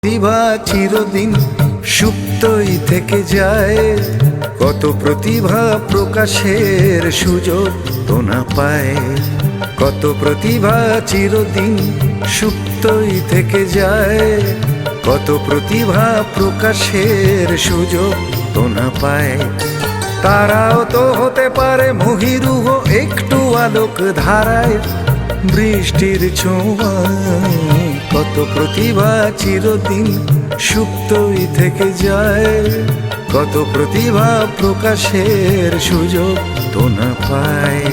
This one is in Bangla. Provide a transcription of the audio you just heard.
প্রতিভা চিরদিন সুপ্তই থেকে যায়, কত প্রতিভা প্রকাশের সুযোগ তো না পায়। কত প্রতিভা চিরদিন সুপ্তই থেকে যায়, কত প্রতিভা প্রকাশের সুযোগ তো না পায়। তারাও তো হতে পারে মহিরুহ একটু আলোক ধারায়, বৃষ্টির ছোঁয়ায়। কত প্রতিভা চিরদিন সুপ্তই থেকে যায়, কত প্রতিভা প্রকাশের সুযোগ তো না পায়।